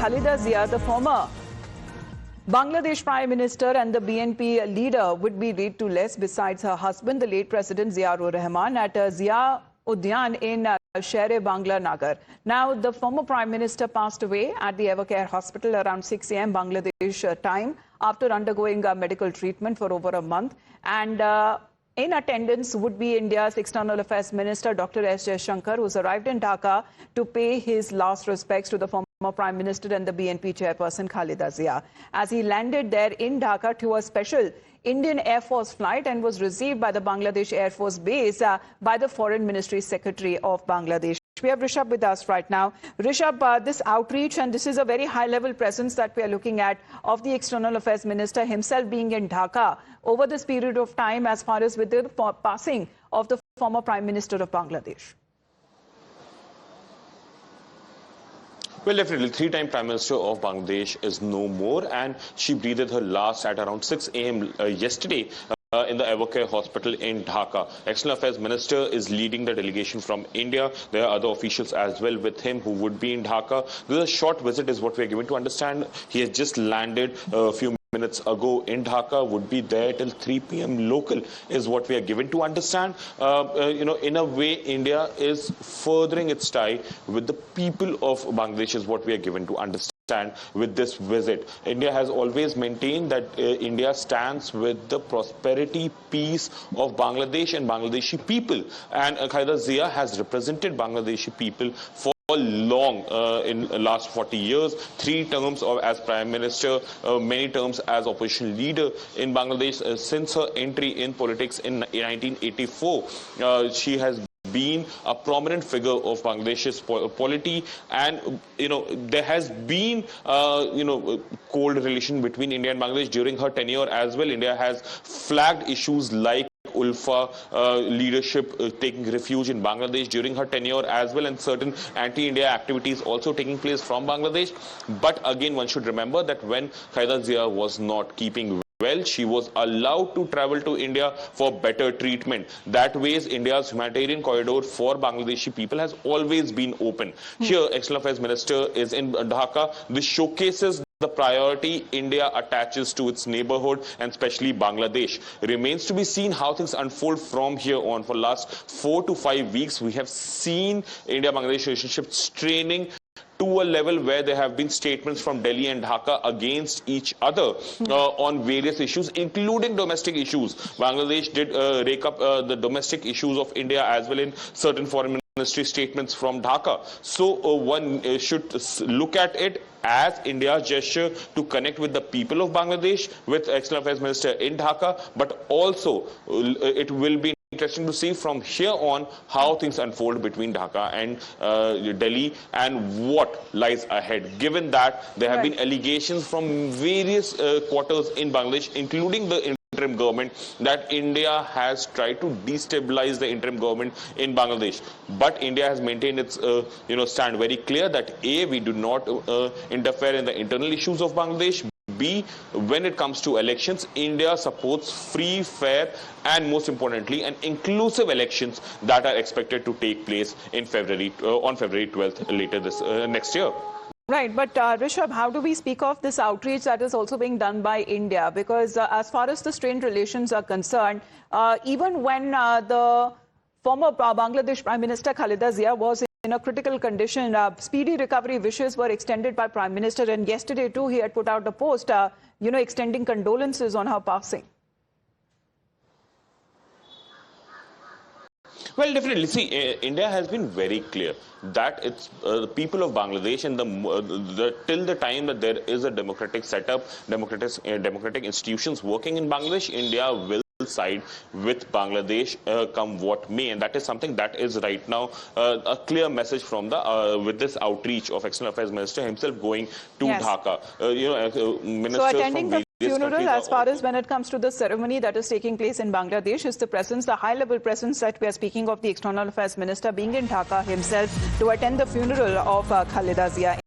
Khaleda Zia, the former Bangladesh Prime Minister and the BNP leader, would be laid to rest besides her husband, the late President Ziaur-Rahman, at Zia Udyan in Shere Bangla Nagar. Now, the former Prime Minister passed away at the Evercare Hospital around 6 a.m. Bangladesh time after undergoing medical treatment for over a month. And in attendance would be India's External Affairs Minister, Dr. S Jaishankar, who's arrived in Dhaka to pay his last respects to the former Prime Minister and the BNP chairperson Khaleda Zia, as he landed there in Dhaka to a special Indian Air Force flight and was received by the Bangladesh Air Force Base by the Foreign Ministry Secretary of Bangladesh. We have Rishabh with us right now. Rishabh, this outreach, and this is a very high-level presence that we are looking at of the External Affairs Minister himself being in Dhaka over this period of time as far as with the passing of the former Prime Minister of Bangladesh. Well, definitely, three-time Prime Minister of Bangladesh is no more, and she breathed her last at around 6 a.m. Yesterday in the Evercare Hospital in Dhaka. External Affairs Minister is leading the delegation from India. There are other officials as well with him who would be in Dhaka. This is a short visit is what we are given to understand. He has just landed a few minutes ago in Dhaka, would be there till 3 p.m. local is what we are given to understand. In a way, India is furthering its tie with the people of Bangladesh is what we are given to understand. With this visit, India has always maintained that India stands with the prosperity, peace of Bangladesh and Bangladeshi people. And Khaleda Zia has represented Bangladeshi people for long in the last 40 years, 3 terms as Prime Minister, many terms as opposition leader in Bangladesh. Since her entry in politics in 1984, she has been a prominent figure of Bangladesh's polity, and there has been cold relation between India and Bangladesh during her tenure as well. India has flagged issues like Ulfa leadership taking refuge in Bangladesh during her tenure as well, and certain anti-India activities also taking place from Bangladesh. But again, one should remember that when Khaleda Zia was not keeping well, she was allowed to travel to India for better treatment. That ways, India's humanitarian corridor for Bangladeshi people has always been open. Here, External Affairs Minister is in Dhaka. This showcases the priority India attaches to its neighborhood and especially Bangladesh. Remains to be seen how things unfold from here on. For last 4 to 5 weeks, we have seen India-Bangladesh relationship straining to a level where there have been statements from Delhi and Dhaka against each other on various issues, including domestic issues. Bangladesh did rake up the domestic issues of India as well in certain foreign ministry statements from Dhaka. So one should look at it as India's gesture to connect with the people of Bangladesh with External Affairs Minister in Dhaka, but also it will be interesting to see from here on how things unfold between Dhaka and Delhi and what lies ahead, given that there have been allegations from various quarters in Bangladesh, including the interim government, that India has tried to destabilize the interim government in Bangladesh. But India has maintained its stand very clear that A, we do not interfere in the internal issues of Bangladesh. B, when it comes to elections, India supports free, fair, and most importantly, an inclusive elections that are expected to take place in on February 12th later this next year. Right, but Rishabh, how do we speak of this outreach that is also being done by India? Because as far as the strained relations are concerned, even when the former Bangladesh Prime Minister Khaleda Zia was in a critical condition, speedy recovery wishes were extended by Prime Minister, and yesterday too he had put out a post, extending condolences on her passing. Well, definitely. See, India has been very clear that it's the people of Bangladesh, and till the time that there is a democratic setup, democratic institutions working in Bangladesh, India will side with Bangladesh come what may, and that is something that is right now a clear message from the with this outreach of External Affairs Minister himself going to Dhaka. So attending the funeral, as far as when it comes to the ceremony that is taking place in Bangladesh, is the presence, the high-level presence that we are speaking of, the External Affairs Minister being in Dhaka himself to attend the funeral of Khaleda Zia.